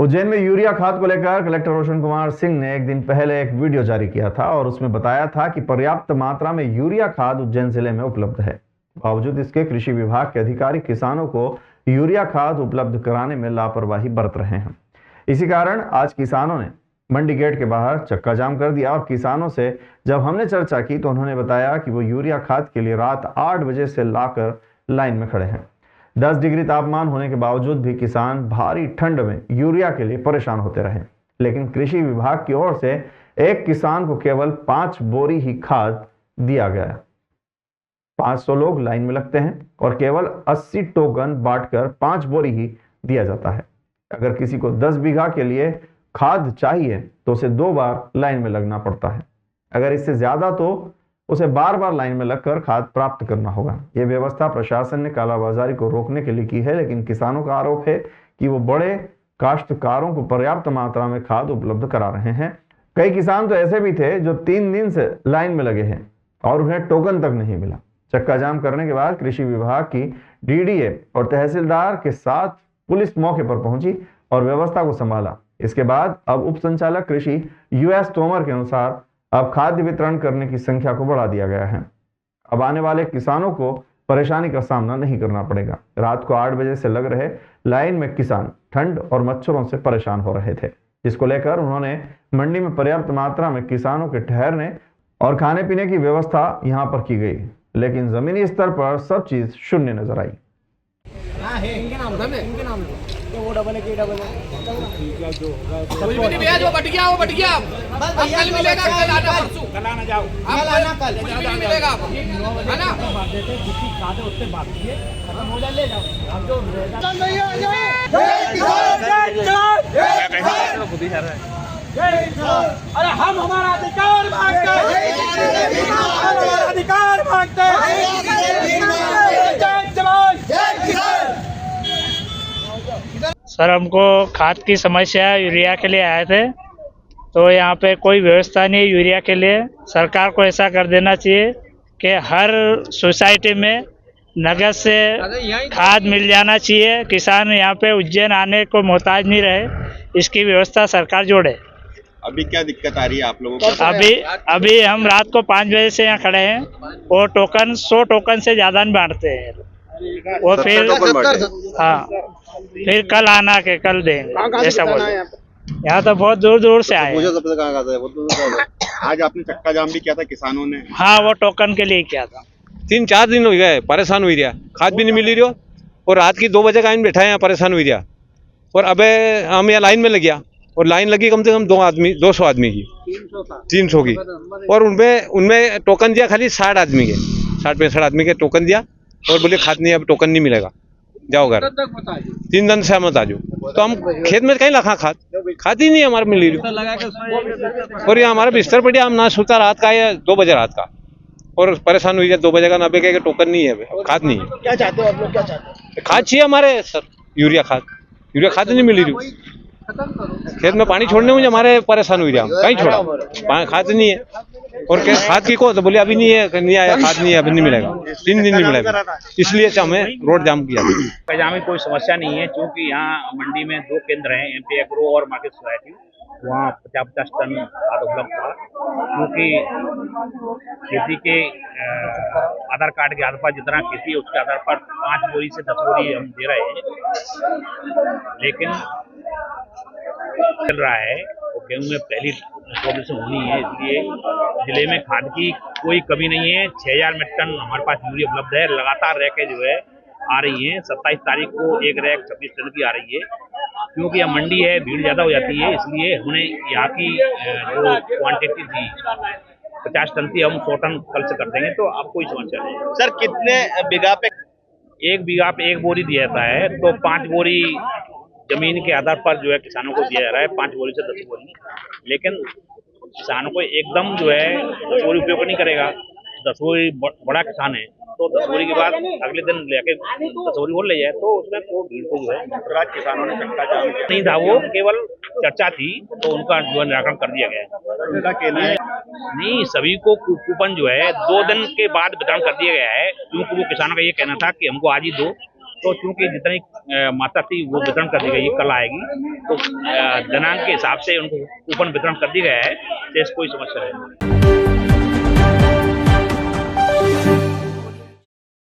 उज्जैन में यूरिया खाद को लेकर कलेक्टर रोशन कुमार सिंह ने एक दिन पहले एक वीडियो जारी किया था और उसमें बताया था कि पर्याप्त मात्रा में यूरिया खाद उज्जैन जिले में उपलब्ध है। बावजूद इसके कृषि विभाग के अधिकारी किसानों को यूरिया खाद उपलब्ध कराने में लापरवाही बरत रहे हैं। इसी कारण आज किसानों ने मंडी गेट के बाहर चक्का जाम कर दिया और किसानों से जब हमने चर्चा की तो उन्होंने बताया कि वो यूरिया खाद के लिए रात 8 बजे से लाकर लाइन में खड़े हैं। 10 डिग्री तापमान होने के बावजूद भी किसान भारी ठंड में यूरिया के लिए परेशान होते रहे, लेकिन कृषि विभाग की ओर से एक किसान को केवल 5 बोरी ही खाद दिया गया। 500 लोग लाइन में लगते हैं और केवल 80 टोकन बांटकर 5 बोरी ही दिया जाता है। अगर किसी को 10 बीघा के लिए खाद चाहिए तो उसे 2 बार लाइन में लगना पड़ता है। अगर इससे ज्यादा तो उसे बार बार लाइन में लगकर खाद प्राप्त करना होगा। यह व्यवस्था प्रशासन ने कालाबाजारी को रोकने के लिए की है, लेकिन किसानों का आरोप है कि वो बड़े काश्तकारों को पर्याप्त मात्रा में खाद उपलब्ध करा रहे हैं। कई किसान तो ऐसे भी थे जो 3 दिन से लाइन में लगे हैं और उन्हें टोकन तक नहीं मिला। चक्का जाम करने के बाद कृषि विभाग की डीडीए और तहसीलदार के साथ पुलिस मौके पर पहुंची और व्यवस्था को संभाला। इसके बाद अब उप संचालक कृषि यूएस तोमर के अनुसार अब खाद्य वितरण करने की संख्या को बढ़ा दिया गया है। अब आने वाले किसानों को परेशानी का सामना नहीं करना पड़ेगा। रात को 8 बजे से लग रहे लाइन में किसान ठंड और मच्छरों से परेशान हो रहे थे, जिसको लेकर उन्होंने मंडी में पर्याप्त मात्रा में किसानों के ठहरने और खाने पीने की व्यवस्था यहां पर की गई, लेकिन जमीनी स्तर पर सब चीज शून्य नजर आई। वो डबल है, डबल है। ठीक है, जो होगा नहीं भैया, जो बट गया वो बट गया। बस भैया कल मिलेगा, कल आना परसों। कल आना जाओ, कल आना, कल नहीं मिलेगा, है ना? बात देते जितनी खाद है उससे बात कीजिए, खत्म हो जाए ले जाओ। अब जो अरे हम हमारा अधिकार मांगते हैं, अधिकार मांगते हैं। सर, हमको खाद की समस्या यूरिया के लिए आए थे, तो यहाँ पे कोई व्यवस्था नहीं है यूरिया के लिए। सरकार को ऐसा कर देना चाहिए कि हर सोसाइटी में नगद से खाद मिल जाना चाहिए। किसान यहाँ पे उज्जैन आने को मोहताज नहीं रहे, इसकी व्यवस्था सरकार जोड़े। अभी क्या दिक्कत आ रही है आप लोगों को? अभी हम रात को 5 बजे से यहाँ खड़े हैं और टोकन 100 टोकन से ज़्यादा नहीं बांटते हैं वो। फिर कल आना के कल देंगे ऐसा बोले। यहाँ तो बहुत दूर दूर से आए। आज आपने चक्का जाम भी किया था किसानों ने? हाँ, वो टोकन के लिए किया था। 3-4 दिन हो गए, परेशान हुई रहा, खाद भी नहीं मिल रही हो और रात की 2 बजे का इन बैठा है यहाँ, परेशान हुई रहा। और अबे हम यहाँ लाइन में लग गया और लाइन लगी कम से कम 200 आदमी की, 300 की, और उनमें टोकन दिया खाली 60 आदमी के, 60-65 आदमी के टोकन दिया और बोले खाद नहीं, अब टोकन नहीं मिलेगा, जाओ घर, 3 दिन से मत आ जाओ। तो हम खेत में कहीं लखा खाद ही नहीं हमारे मिल रही। और ये हमारा बिस्तर पड़ा, हम ना सोता रात का या 2 बजे रात का, और परेशान हुई है 2 बजे का, ना के टोकन नहीं है, खाद नहीं है। क्या चाहते हो आप लोग, क्या चाहते हो? खाद चाहिए हमारे सर, यूरिया खाद नहीं मिल रही। खेत में पानी छोड़ने मुझे हमारे परेशान हुई, हम कहीं छोड़ा खाद नहीं है। और क्या खाद की को तो बोले अभी नहीं है, नहीं आया खाद, नहीं है, अभी नहीं मिलेगा, 3 दिन नहीं मिलेगा। इसलिए हमें रोड जाम किया। जाम में कोई समस्या नहीं है, क्योंकि यहाँ मंडी में 2 केंद्र हैं, एमपी एग्रो और मार्केट सोसाइटी। वहाँ 50-50 टन खाद उपलब्ध था, क्योंकि खेती के आधार कार्ड के आधार पर जितना खेती है उसके आधार पर 5 बोरी से 10 बोरी हम दे रहे हैं। लेकिन चल रहा है और गेहूं में पहली प्रोडक्शन होनी है, इसलिए जिले में खाद की कोई कमी नहीं है। 6000 मीट्रिक टन हमारे पास यूरिया उपलब्ध है। लगातार रैकें जो है आ रही हैं। 27 तारीख को एक रैक 26 टन की आ रही है, क्योंकि यहाँ मंडी है, भीड़ ज्यादा हो जाती है, इसलिए हमने यहाँ की जो क्वांटिटी थी 50 टन थी, हम 100 टन कल से कर देंगे, तो अब कोई समस्या नहीं। सर, कितने बीघा पे? 1 बीघा पे 1 बोरी दिया जाता है, तो 5 बोरी जमीन के आधार पर जो है किसानों को दिया जा रहा है, 5 बोरी से 10 बोरी। लेकिन किसानों को एकदम जो है 10 बोरी उपयोग नहीं करेगा। 10 बोरी बड़ा किसान है, तो 10 बोरी के बाद अगले दिन लेके 10 बोरी और ले जाए, तो उसमें तो भीड़ को जो है किसानों ने चक्का जाम नहीं था, वो केवल चर्चा थी, तो उनका जो है निराकरण कर दिया गया है। उनका कहना है नहीं, सभी को कूपन जो है 2 दिन के बाद वितरण कर दिया गया है, क्योंकि वो किसानों का ये कहना था कि हमको आज ही दो, तो चूंकि जितनी मात्रा थी वो वितरण कर दी गई है, कल आएगी, तो दिनांक के हिसाब से उनको कूपन वितरण कर दिया गया है, तो कोई समस्या नहीं।